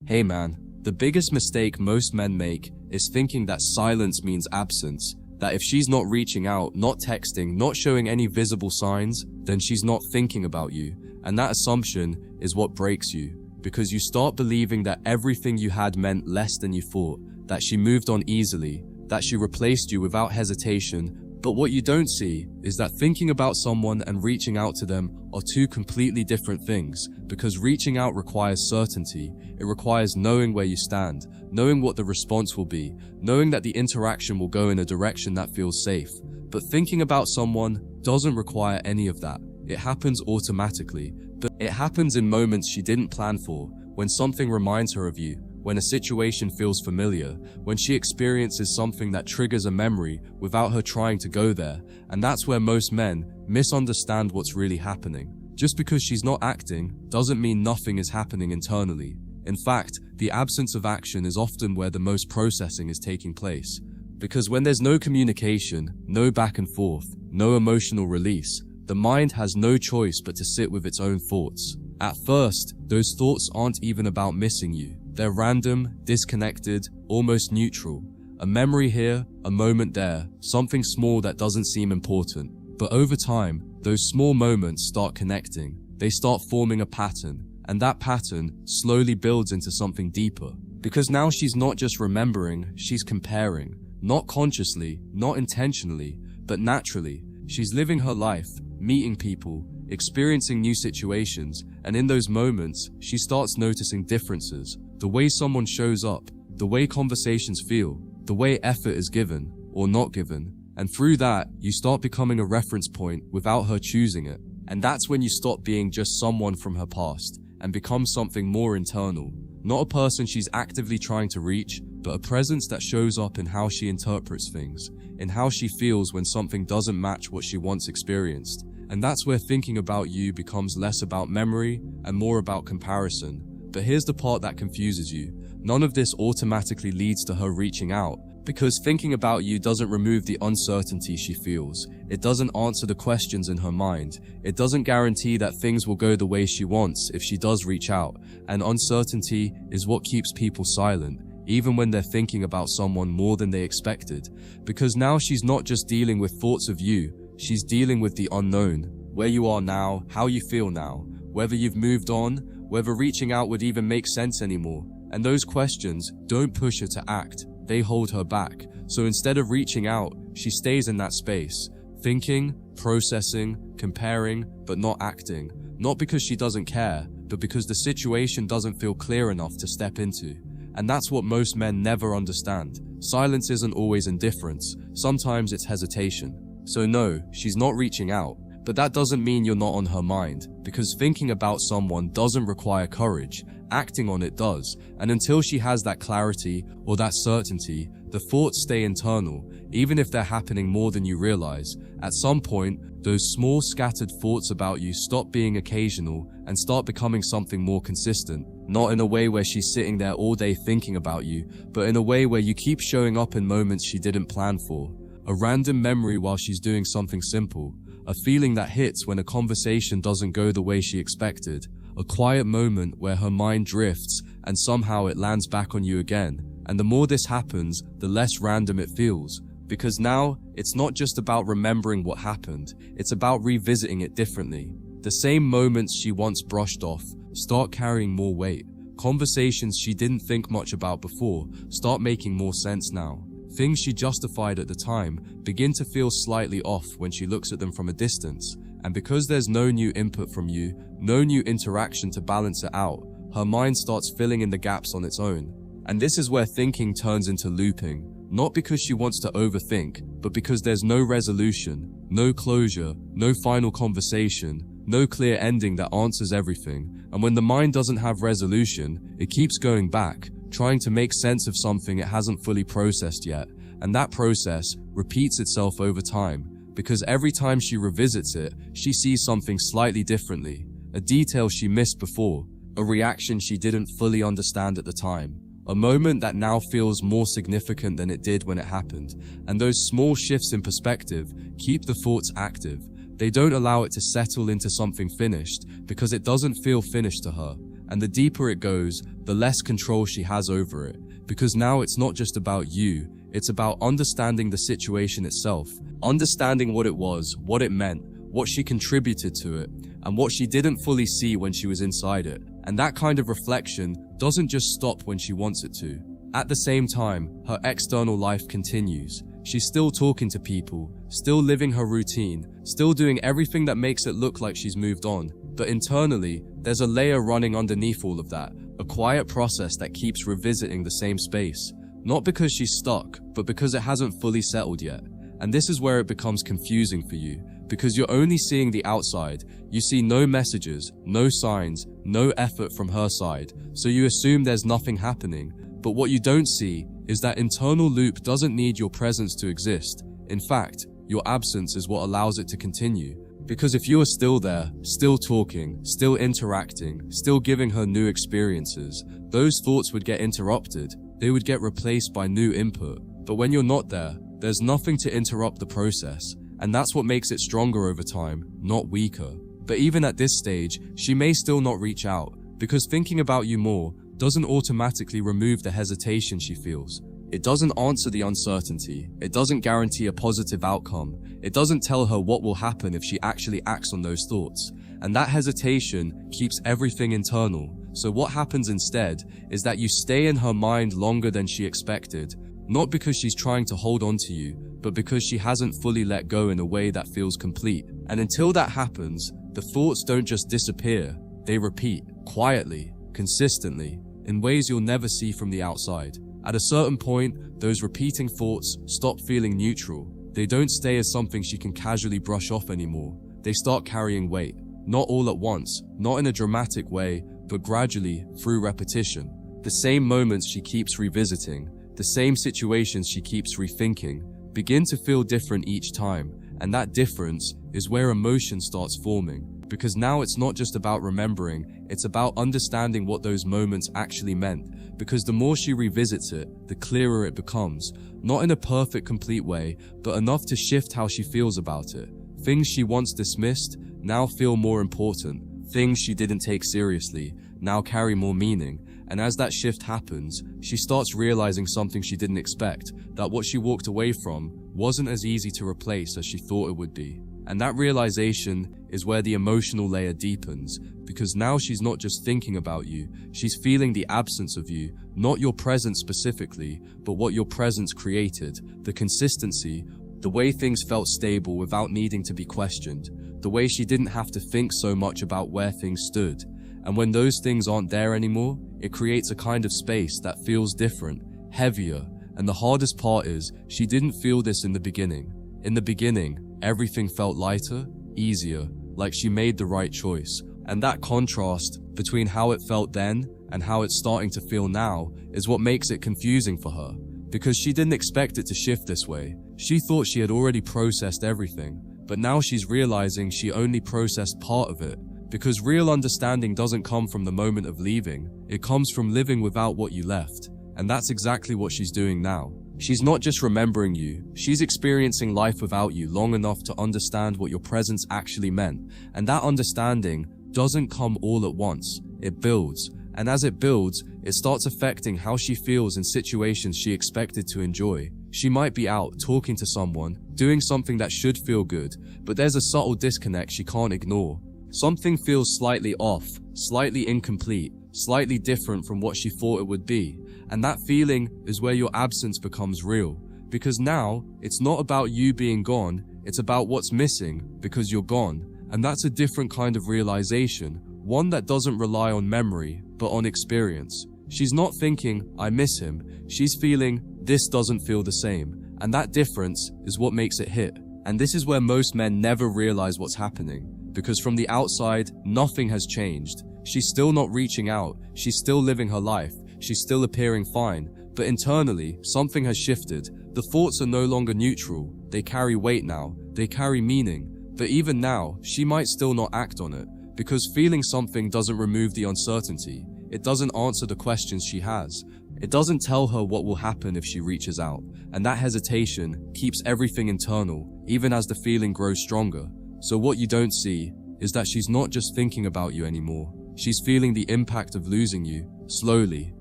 Hey man, the biggest mistake most men make is thinking that silence means absence, that if she's not reaching out, not texting, not showing any visible signs, then she's not thinking about you. And that assumption is what breaks you, because you start believing that everything you had meant less than you thought, that she moved on easily, that she replaced you without hesitation. But what you don't see is that thinking about someone and reaching out to them are two completely different things, because reaching out requires certainty. It requires knowing where you stand, knowing what the response will be, knowing that the interaction will go in a direction that feels safe. But thinking about someone doesn't require any of that. It happens automatically, but it happens in moments she didn't plan for, when something reminds her of you, when a situation feels familiar, when she experiences something that triggers a memory without her trying to go there. And that's where most men misunderstand what's really happening. Just because she's not acting doesn't mean nothing is happening internally. In fact, the absence of action is often where the most processing is taking place. Because when there's no communication, no back and forth, no emotional release, the mind has no choice but to sit with its own thoughts. At first, those thoughts aren't even about missing you. They're random, disconnected, almost neutral. A memory here, a moment there, something small that doesn't seem important. But over time, those small moments start connecting. They start forming a pattern, and that pattern slowly builds into something deeper. Because now she's not just remembering, she's comparing. Not consciously, not intentionally, but naturally. She's living her life, meeting people, experiencing new situations, and in those moments, she starts noticing differences. The way someone shows up, the way conversations feel, the way effort is given or not given. And through that, you start becoming a reference point without her choosing it. And that's when you stop being just someone from her past and become something more internal. Not a person she's actively trying to reach, but a presence that shows up in how she interprets things, in how she feels when something doesn't match what she once experienced. And that's where thinking about you becomes less about memory and more about comparison. But here's the part that confuses you. None of this automatically leads to her reaching out, because thinking about you doesn't remove the uncertainty she feels. It doesn't answer the questions in her mind. It doesn't guarantee that things will go the way she wants if she does reach out. And uncertainty is what keeps people silent, even when they're thinking about someone more than they expected. Because now she's not just dealing with thoughts of you, she's dealing with the unknown. Where you are now, how you feel now, whether you've moved on, whether reaching out would even make sense anymore. And those questions don't push her to act, they hold her back. So instead of reaching out, she stays in that space, thinking, processing, comparing, but not acting. Not because she doesn't care, but because the situation doesn't feel clear enough to step into. And that's what most men never understand. Silence isn't always indifference, sometimes it's hesitation. So no, she's not reaching out. But that doesn't mean you're not on her mind, because thinking about someone doesn't require courage, acting on it does. And until she has that clarity or that certainty, the thoughts stay internal, even if they're happening more than you realize. At some point, those small scattered thoughts about you stop being occasional and start becoming something more consistent. Not in a way where she's sitting there all day thinking about you, but in a way where you keep showing up in moments she didn't plan for. A random memory while she's doing something simple. A feeling that hits when a conversation doesn't go the way she expected. A quiet moment where her mind drifts and somehow it lands back on you again. And the more this happens, the less random it feels. Because now, it's not just about remembering what happened, it's about revisiting it differently. The same moments she once brushed off start carrying more weight. Conversations she didn't think much about before start making more sense now. Things she justified at the time begin to feel slightly off when she looks at them from a distance. And because there's no new input from you, no new interaction to balance it out, her mind starts filling in the gaps on its own. And this is where thinking turns into looping. Not because she wants to overthink, but because there's no resolution, no closure, no final conversation, no clear ending that answers everything. And when the mind doesn't have resolution, it keeps going back, trying to make sense of something it hasn't fully processed yet. And that process repeats itself over time, because every time she revisits it, she sees something slightly differently, a detail she missed before, a reaction she didn't fully understand at the time, a moment that now feels more significant than it did when it happened. And those small shifts in perspective keep the thoughts active. They don't allow it to settle into something finished, because it doesn't feel finished to her. And the deeper it goes, the less control she has over it. Because now it's not just about you, it's about understanding the situation itself, understanding what it was, what it meant, what she contributed to it, and what she didn't fully see when she was inside it. And that kind of reflection doesn't just stop when she wants it to. At the same time, her external life continues. She's still talking to people, still living her routine, still doing everything that makes it look like she's moved on. But internally, there's a layer running underneath all of that, a quiet process that keeps revisiting the same space. Not because she's stuck, but because it hasn't fully settled yet. And this is where it becomes confusing for you, because you're only seeing the outside. You see no messages, no signs, no effort from her side, so you assume there's nothing happening. But what you don't see is that internal loop doesn't need your presence to exist. In fact, your absence is what allows it to continue. Because if you are still there, still talking, still interacting, still giving her new experiences, those thoughts would get interrupted. They would get replaced by new input. But when you're not there, there's nothing to interrupt the process. And that's what makes it stronger over time, not weaker. But even at this stage, she may still not reach out, because thinking about you more doesn't automatically remove the hesitation she feels. It doesn't answer the uncertainty. It doesn't guarantee a positive outcome. It doesn't tell her what will happen if she actually acts on those thoughts. And that hesitation keeps everything internal. So what happens instead is that you stay in her mind longer than she expected, not because she's trying to hold on to you, but because she hasn't fully let go in a way that feels complete. And until that happens, the thoughts don't just disappear. They repeat, quietly, consistently, in ways you'll never see from the outside. At a certain point, those repeating thoughts stop feeling neutral. They don't stay as something she can casually brush off anymore. They start carrying weight. Not all at once, not in a dramatic way, but gradually, through repetition. The same moments she keeps revisiting, the same situations she keeps rethinking, begin to feel different each time. And that difference is where emotion starts forming. Because now it's not just about remembering, it's about understanding what those moments actually meant. Because the more she revisits it, the clearer it becomes. Not in a perfect, complete way, but enough to shift how she feels about it. Things she once dismissed now feel more important. Things she didn't take seriously now carry more meaning. And as that shift happens, she starts realizing something she didn't expect, that what she walked away from wasn't as easy to replace as she thought it would be. And that realization is where the emotional layer deepens, because now she's not just thinking about you, she's feeling the absence of you, not your presence specifically, but what your presence created, the consistency, the way things felt stable without needing to be questioned, the way she didn't have to think so much about where things stood. And when those things aren't there anymore, it creates a kind of space that feels different, heavier. And the hardest part is, she didn't feel this in the beginning. In the beginning, everything felt lighter, easier, like she made the right choice. And that contrast between how it felt then and how it's starting to feel now is what makes it confusing for her. Because she didn't expect it to shift this way. She thought she had already processed everything, but now she's realizing she only processed part of it. Because real understanding doesn't come from the moment of leaving, it comes from living without what you left. And that's exactly what she's doing now. She's not just remembering you, she's experiencing life without you long enough to understand what your presence actually meant. And that understanding doesn't come all at once, it builds. And as it builds, it starts affecting how she feels in situations she expected to enjoy. She might be out talking to someone, doing something that should feel good, but there's a subtle disconnect she can't ignore. Something feels slightly off, slightly incomplete, slightly different from what she thought it would be. And that feeling is where your absence becomes real. Because now, it's not about you being gone, it's about what's missing because you're gone. And that's a different kind of realization, one that doesn't rely on memory, but on experience. She's not thinking, I miss him. She's feeling, this doesn't feel the same. And that difference is what makes it hit. And this is where most men never realize what's happening. Because from the outside, nothing has changed. She's still not reaching out. She's still living her life. She's still appearing fine. But internally, something has shifted. The thoughts are no longer neutral. They carry weight now. They carry meaning. But even now, she might still not act on it. Because feeling something doesn't remove the uncertainty. It doesn't answer the questions she has. It doesn't tell her what will happen if she reaches out. And that hesitation keeps everything internal, even as the feeling grows stronger. So what you don't see is that she's not just thinking about you anymore. She's feeling the impact of losing you, slowly,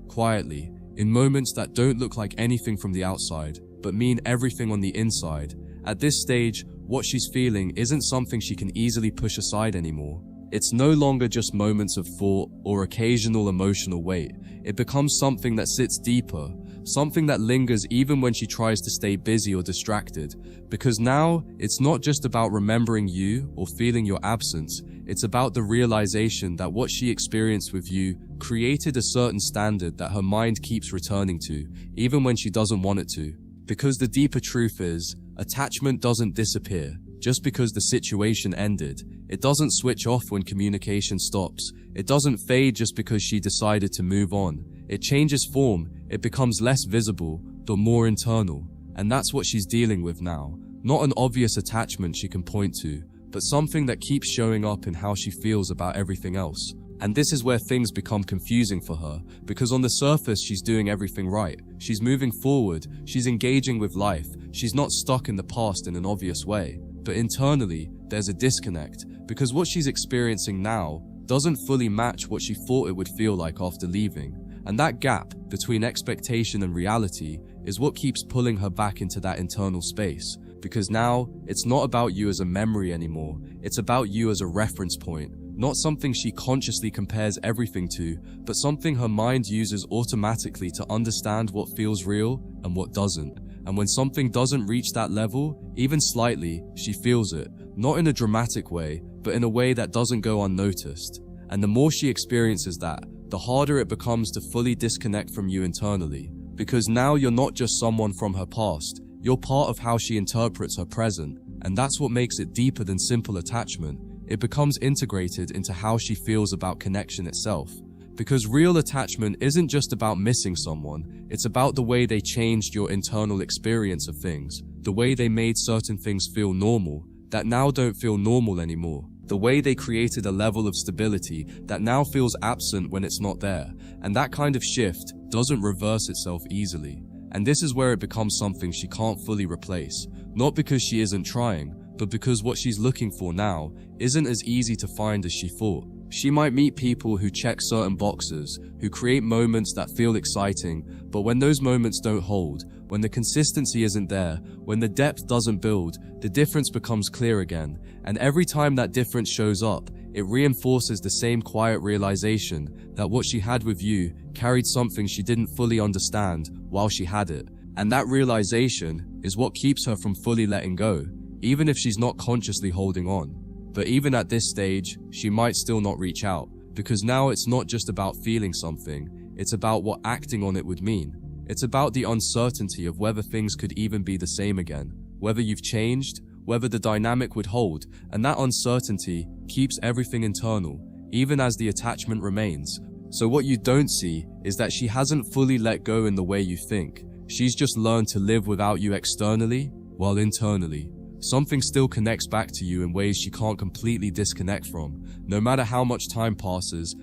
quietly, in moments that don't look like anything from the outside, but mean everything on the inside. At this stage, what she's feeling isn't something she can easily push aside anymore. It's no longer just moments of thought or occasional emotional weight. It becomes something that sits deeper, something that lingers even when she tries to stay busy or distracted. Because now, it's not just about remembering you or feeling your absence, it's about the realization that what she experienced with you created a certain standard that her mind keeps returning to, even when she doesn't want it to. Because the deeper truth is, attachment doesn't disappear just because the situation ended. It doesn't switch off when communication stops. It doesn't fade just because she decided to move on. It changes form, it becomes less visible, but more internal. And that's what she's dealing with now. Not an obvious attachment she can point to, but something that keeps showing up in how she feels about everything else. And this is where things become confusing for her, because on the surface she's doing everything right. She's moving forward, she's engaging with life, she's not stuck in the past in an obvious way. But internally, there's a disconnect, because what she's experiencing now doesn't fully match what she thought it would feel like after leaving. And that gap between expectation and reality is what keeps pulling her back into that internal space. Because now, it's not about you as a memory anymore, it's about you as a reference point. Not something she consciously compares everything to, but something her mind uses automatically to understand what feels real and what doesn't. And when something doesn't reach that level, even slightly, she feels it. Not in a dramatic way, but in a way that doesn't go unnoticed. And the more she experiences that, the harder it becomes to fully disconnect from you internally. Because now you're not just someone from her past, you're part of how she interprets her present. And that's what makes it deeper than simple attachment. It becomes integrated into how she feels about connection itself. Because real attachment isn't just about missing someone, it's about the way they changed your internal experience of things, the way they made certain things feel normal, that now don't feel normal anymore, the way they created a level of stability that now feels absent when it's not there, and that kind of shift doesn't reverse itself easily. And this is where it becomes something she can't fully replace, not because she isn't trying, but because what she's looking for now isn't as easy to find as she thought. She might meet people who check certain boxes, who create moments that feel exciting, but when those moments don't hold, when the consistency isn't there, when the depth doesn't build, the difference becomes clear again. And every time that difference shows up, it reinforces the same quiet realization that what she had with you carried something she didn't fully understand while she had it. And that realization is what keeps her from fully letting go, even if she's not consciously holding on. But even at this stage, she might still not reach out, because now it's not just about feeling something, it's about what acting on it would mean. It's about the uncertainty of whether things could even be the same again, whether you've changed, whether the dynamic would hold, and that uncertainty keeps everything internal, even as the attachment remains. So what you don't see is that she hasn't fully let go in the way you think. She's just learned to live without you externally, while internally something still connects back to you in ways she can't completely disconnect from, no matter how much time passes.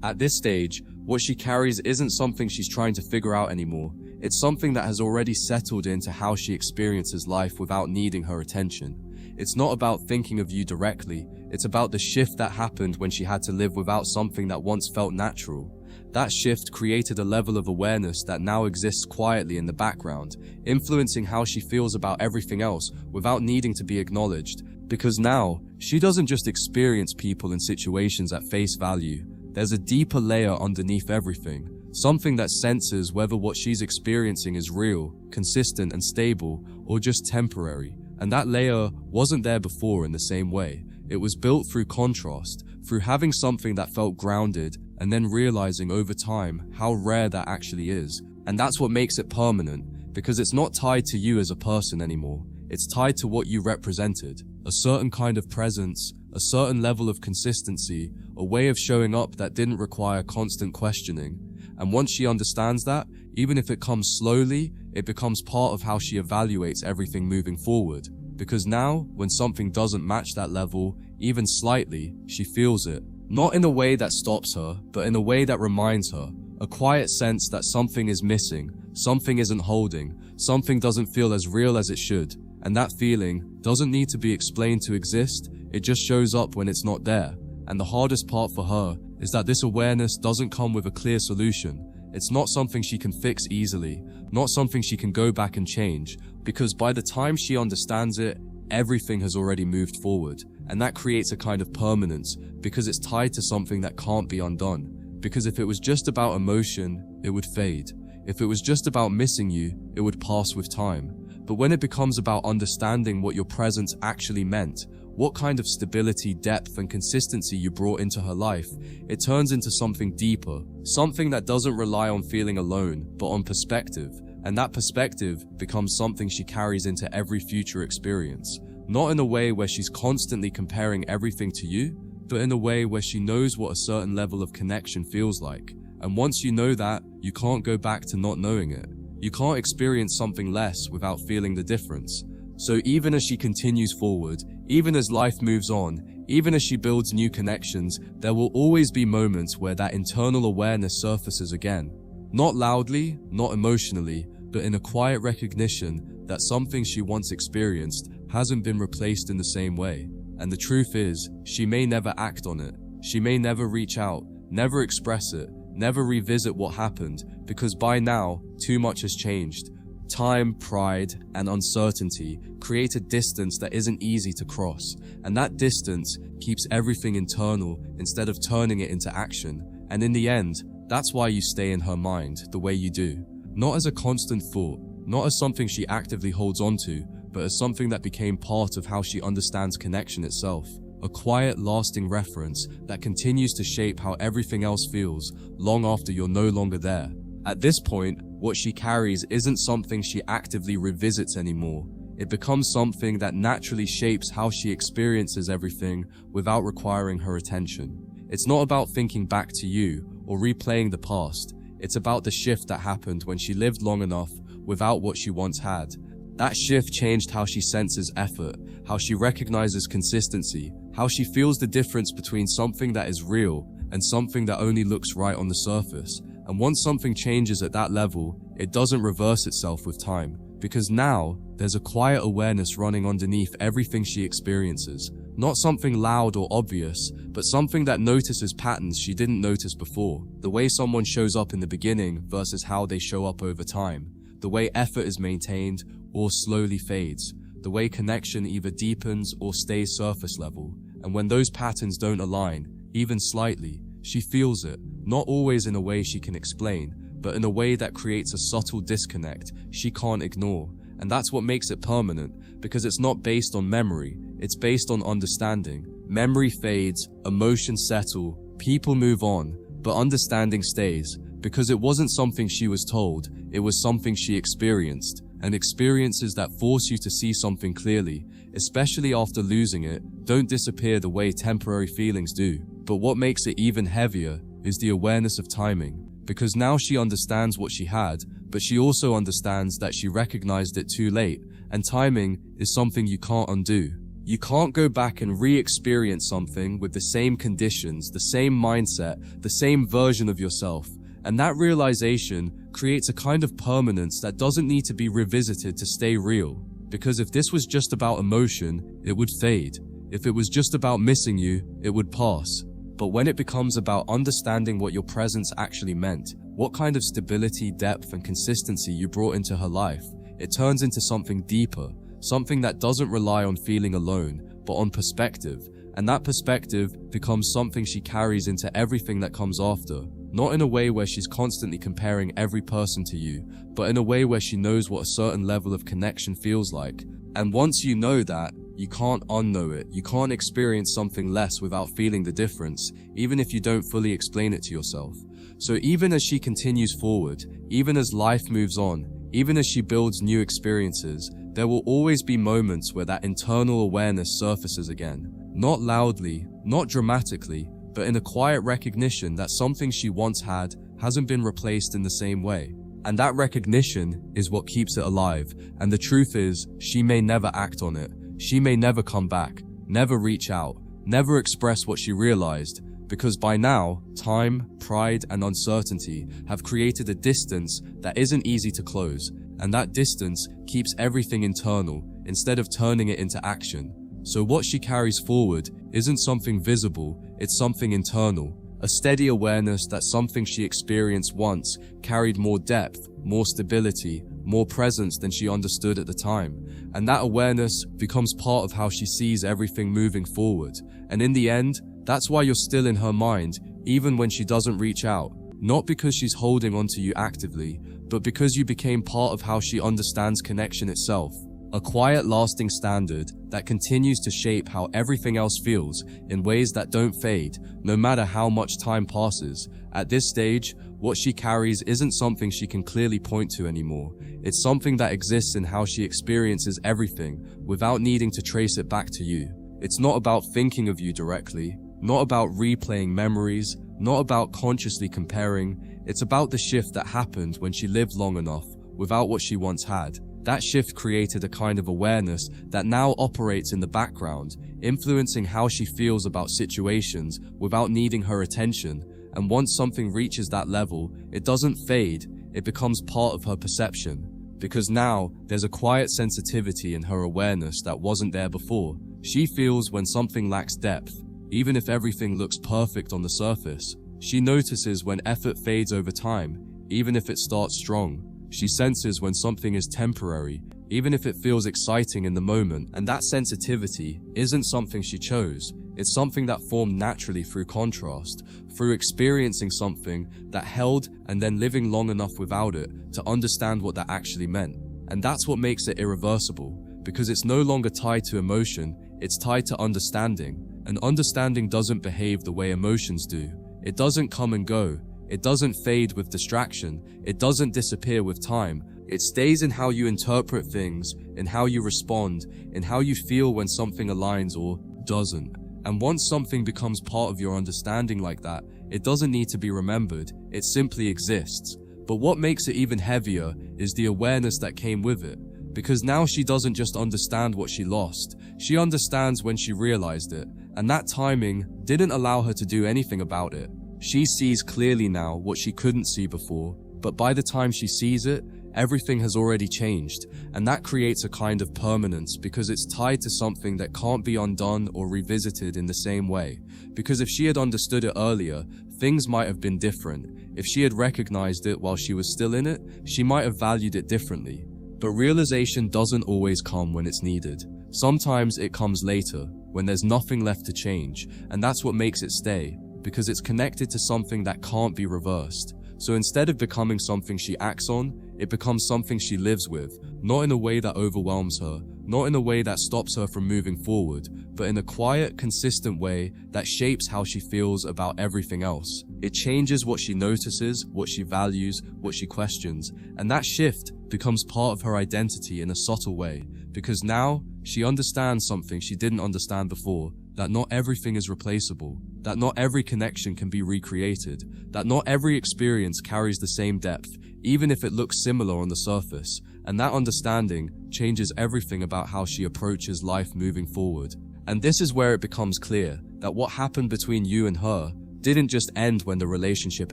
At this stage, what she carries isn't something she's trying to figure out anymore. It's something that has already settled into how she experiences life without needing her attention. It's not about thinking of you directly, it's about the shift that happened when she had to live without something that once felt natural. That shift created a level of awareness that now exists quietly in the background, influencing how she feels about everything else without needing to be acknowledged. Because now, she doesn't just experience people and situations at face value. There's a deeper layer underneath everything, something that senses whether what she's experiencing is real, consistent and stable, or just temporary. And that layer wasn't there before in the same way. It was built through contrast, through having something that felt grounded, and then realizing over time how rare that actually is. And that's what makes it permanent, because it's not tied to you as a person anymore. It's tied to what you represented. A certain kind of presence, a certain level of consistency, a way of showing up that didn't require constant questioning. And once she understands that, even if it comes slowly, it becomes part of how she evaluates everything moving forward. Because now, when something doesn't match that level, even slightly, she feels it. Not in a way that stops her, but in a way that reminds her. A quiet sense that something is missing, something isn't holding, something doesn't feel as real as it should. And that feeling doesn't need to be explained to exist, it just shows up when it's not there. And the hardest part for her is that this awareness doesn't come with a clear solution. It's not something she can fix easily, not something she can go back and change, because by the time she understands it, everything has already moved forward. And that creates a kind of permanence, because it's tied to something that can't be undone. Because if it was just about emotion, it would fade. If it was just about missing you, it would pass with time. But when it becomes about understanding what your presence actually meant, what kind of stability, depth, and consistency you brought into her life, it turns into something deeper, something that doesn't rely on feeling alone, but on perspective. And that perspective becomes something she carries into every future experience. Not in a way where she's constantly comparing everything to you, but in a way where she knows what a certain level of connection feels like. And once you know that, you can't go back to not knowing it. You can't experience something less without feeling the difference. So even as she continues forward, even as life moves on, even as she builds new connections, there will always be moments where that internal awareness surfaces again. Not loudly, not emotionally, but in a quiet recognition that something she once experienced hasn't been replaced in the same way. And the truth is, she may never act on it. She may never reach out, never express it, never revisit what happened, because by now, too much has changed. Time, pride, and uncertainty create a distance that isn't easy to cross, and that distance keeps everything internal instead of turning it into action. And in the end, that's why you stay in her mind the way you do. Not as a constant thought, not as something she actively holds onto, but as something that became part of how she understands connection itself. A quiet, lasting reference that continues to shape how everything else feels long after you're no longer there. At this point, what she carries isn't something she actively revisits anymore. It becomes something that naturally shapes how she experiences everything without requiring her attention. It's not about thinking back to you or replaying the past. It's about the shift that happened when she lived long enough without what she once had. That shift changed how she senses effort, how she recognizes consistency, how she feels the difference between something that is real and something that only looks right on the surface. And once something changes at that level, it doesn't reverse itself with time, because now there's a quiet awareness running underneath everything she experiences. Not something loud or obvious, but something that notices patterns she didn't notice before. The way someone shows up in the beginning versus how they show up over time. The way effort is maintained or slowly fades. The way connection either deepens or stays surface level. And when those patterns don't align, even slightly, she feels it, not always in a way she can explain, but in a way that creates a subtle disconnect she can't ignore. And that's what makes it permanent, because it's not based on memory, it's based on understanding. Memory fades, emotions settle, people move on, but understanding stays, because it wasn't something she was told, it was something she experienced. And experiences that force you to see something clearly, especially after losing it, don't disappear the way temporary feelings do. But what makes it even heavier is the awareness of timing, because now she understands what she had, but she also understands that she recognized it too late, and timing is something you can't undo. You can't go back and re-experience something with the same conditions, the same mindset, the same version of yourself. And that realization creates a kind of permanence that doesn't need to be revisited to stay real. Because if this was just about emotion, it would fade. If it was just about missing you, it would pass. But when it becomes about understanding what your presence actually meant, what kind of stability, depth, and consistency you brought into her life, it turns into something deeper, something that doesn't rely on feeling alone, but on perspective. And that perspective becomes something she carries into everything that comes after. Not in a way where she's constantly comparing every person to you, but in a way where she knows what a certain level of connection feels like. And once you know that, you can't unknow it. You can't experience something less without feeling the difference, even if you don't fully explain it to yourself. So even as she continues forward, even as life moves on, even as she builds new experiences, there will always be moments where that internal awareness surfaces again. Not loudly, not dramatically, but in a quiet recognition that something she once had hasn't been replaced in the same way. And that recognition is what keeps it alive. And the truth is, she may never act on it. She may never come back, never reach out, never express what she realized, because by now, time, pride, and uncertainty have created a distance that isn't easy to close. And that distance keeps everything internal instead of turning it into action. So what she carries forward isn't something visible, it's something internal. A steady awareness that something she experienced once carried more depth, more stability, more presence than she understood at the time. And that awareness becomes part of how she sees everything moving forward. And in the end, that's why you're still in her mind, even when she doesn't reach out. Not because she's holding onto you actively, but because you became part of how she understands connection itself. A quiet, lasting standard that continues to shape how everything else feels in ways that don't fade, no matter how much time passes. At this stage, what she carries isn't something she can clearly point to anymore. It's something that exists in how she experiences everything without needing to trace it back to you. It's not about thinking of you directly, not about replaying memories, not about consciously comparing. It's about the shift that happened when she lived long enough without what she once had. That shift created a kind of awareness that now operates in the background, influencing how she feels about situations without needing her attention. And once something reaches that level, it doesn't fade, it becomes part of her perception. Because now, there's a quiet sensitivity in her awareness that wasn't there before. She feels when something lacks depth, even if everything looks perfect on the surface. She notices when effort fades over time, even if it starts strong. She senses when something is temporary, even if it feels exciting in the moment. And that sensitivity isn't something she chose. It's something that formed naturally through contrast, through experiencing something that held and then living long enough without it to understand what that actually meant. And that's what makes it irreversible, because it's no longer tied to emotion, it's tied to understanding. And understanding doesn't behave the way emotions do. It doesn't come and go. It doesn't fade with distraction. It doesn't disappear with time. It stays in how you interpret things, in how you respond, in how you feel when something aligns or doesn't. And once something becomes part of your understanding like that, it doesn't need to be remembered. It simply exists. But what makes it even heavier is the awareness that came with it. Because now she doesn't just understand what she lost, she understands when she realized it. And that timing didn't allow her to do anything about it. She sees clearly now what she couldn't see before, but by the time she sees it, everything has already changed, and that creates a kind of permanence because it's tied to something that can't be undone or revisited in the same way. Because if she had understood it earlier, things might have been different. If she had recognized it while she was still in it, she might have valued it differently. But realization doesn't always come when it's needed. Sometimes it comes later, when there's nothing left to change, and that's what makes it stay. Because it's connected to something that can't be reversed. So instead of becoming something she acts on, it becomes something she lives with, not in a way that overwhelms her, not in a way that stops her from moving forward, but in a quiet, consistent way that shapes how she feels about everything else. It changes what she notices, what she values, what she questions, and that shift becomes part of her identity in a subtle way, because now she understands something she didn't understand before, that not everything is replaceable, that not every connection can be recreated, that not every experience carries the same depth, even if it looks similar on the surface. And that understanding changes everything about how she approaches life moving forward. And this is where it becomes clear that what happened between you and her didn't just end when the relationship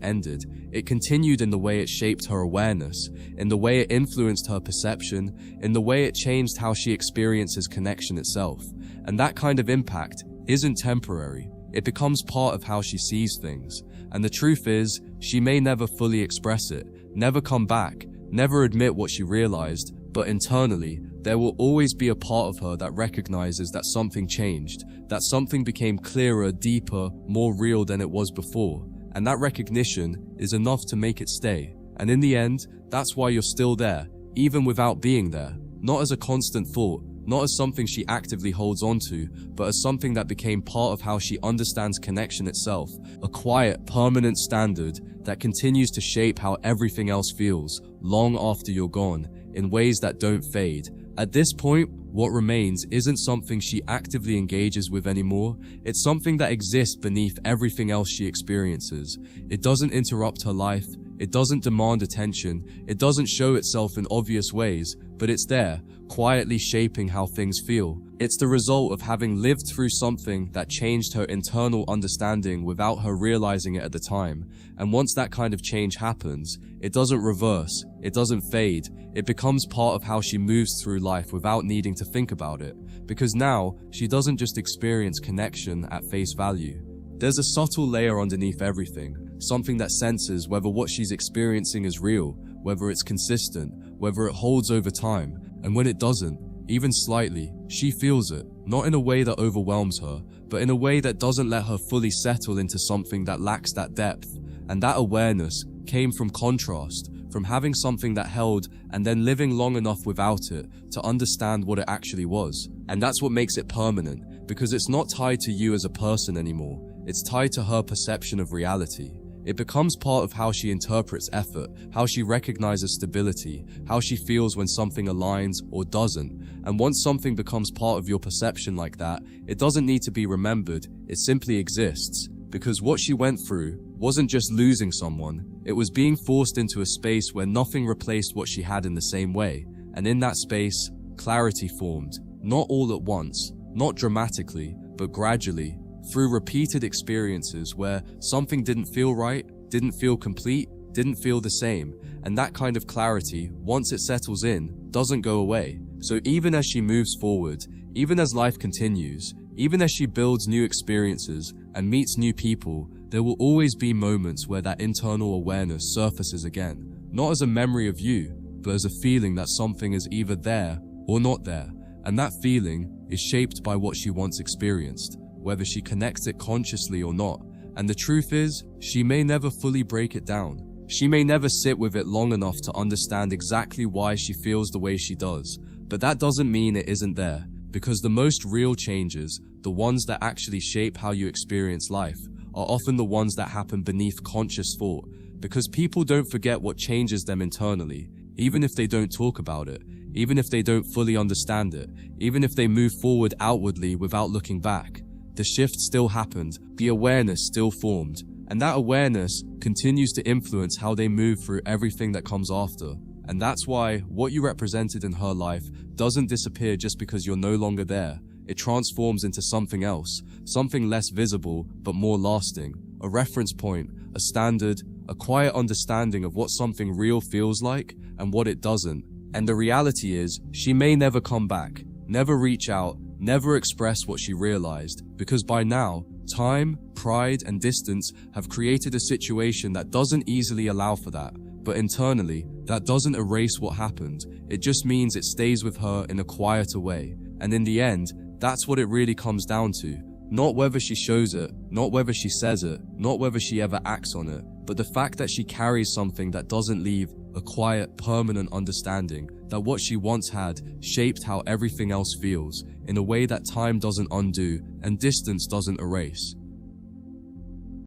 ended. It continued in the way it shaped her awareness, in the way it influenced her perception, in the way it changed how she experiences connection itself. And that kind of impact isn't temporary. It becomes part of how she sees things. And the truth is, she may never fully express it, never come back, never admit what she realized, but internally, there will always be a part of her that recognizes that something changed, that something became clearer, deeper, more real than it was before. And that recognition is enough to make it stay. And in the end, that's why you're still there, even without being there. Not as a constant thought, not as something she actively holds onto, but as something that became part of how she understands connection itself. A quiet, permanent standard that continues to shape how everything else feels, long after you're gone, in ways that don't fade. At this point, what remains isn't something she actively engages with anymore. It's something that exists beneath everything else she experiences. It doesn't interrupt her life. It doesn't demand attention. It doesn't show itself in obvious ways, but it's there, quietly shaping how things feel, It's the result of having lived through something that changed her internal understanding without her realizing it at the time. And once that kind of change happens, it doesn't reverse, it doesn't fade, it becomes part of how she moves through life without needing to think about it. Because now, she doesn't just experience connection at face value. There's a subtle layer underneath everything, something that senses whether what she's experiencing is real, whether it's consistent, whether it holds over time, and when it doesn't, even slightly, she feels it, not in a way that overwhelms her, but in a way that doesn't let her fully settle into something that lacks that depth. And that awareness came from contrast, from having something that held and then living long enough without it to understand what it actually was. And that's what makes it permanent, because it's not tied to you as a person anymore, it's tied to her perception of reality. It becomes part of how she interprets effort, how she recognizes stability, how she feels when something aligns or doesn't. And once something becomes part of your perception like that, it doesn't need to be remembered, it simply exists. Because what she went through wasn't just losing someone, it was being forced into a space where nothing replaced what she had in the same way. And in that space, clarity formed. Not all at once, not dramatically, but gradually, through repeated experiences where something didn't feel right, didn't feel complete, didn't feel the same. And that kind of clarity, once it settles in, doesn't go away. So even as she moves forward, even as life continues, even as she builds new experiences and meets new people, there will always be moments where that internal awareness surfaces again. Not as a memory of you, but as a feeling that something is either there or not there. And that feeling is shaped by what she once experienced, whether she connects it consciously or not. And the truth is, she may never fully break it down. She may never sit with it long enough to understand exactly why she feels the way she does. But that doesn't mean it isn't there, because the most real changes, the ones that actually shape how you experience life, are often the ones that happen beneath conscious thought. Because people don't forget what changes them internally, even if they don't talk about it, even if they don't fully understand it, even if they move forward outwardly without looking back. The shift still happened, the awareness still formed, and that awareness continues to influence how they move through everything that comes after. And that's why what you represented in her life doesn't disappear just because you're no longer there. It transforms into something else, something less visible but more lasting, a reference point, a standard, a quiet understanding of what something real feels like and what it doesn't. And the reality is, she may never come back, never reach out, never express what she realized, because by now, time, pride, and distance have created a situation that doesn't easily allow for that. But internally, that doesn't erase what happened. It just means it stays with her in a quieter way. And in the end, that's what it really comes down to. Not whether she shows it, not whether she says it, not whether she ever acts on it, but the fact that she carries something that doesn't leave a quiet, permanent understanding that what she once had shaped how everything else feels in a way that time doesn't undo and distance doesn't erase.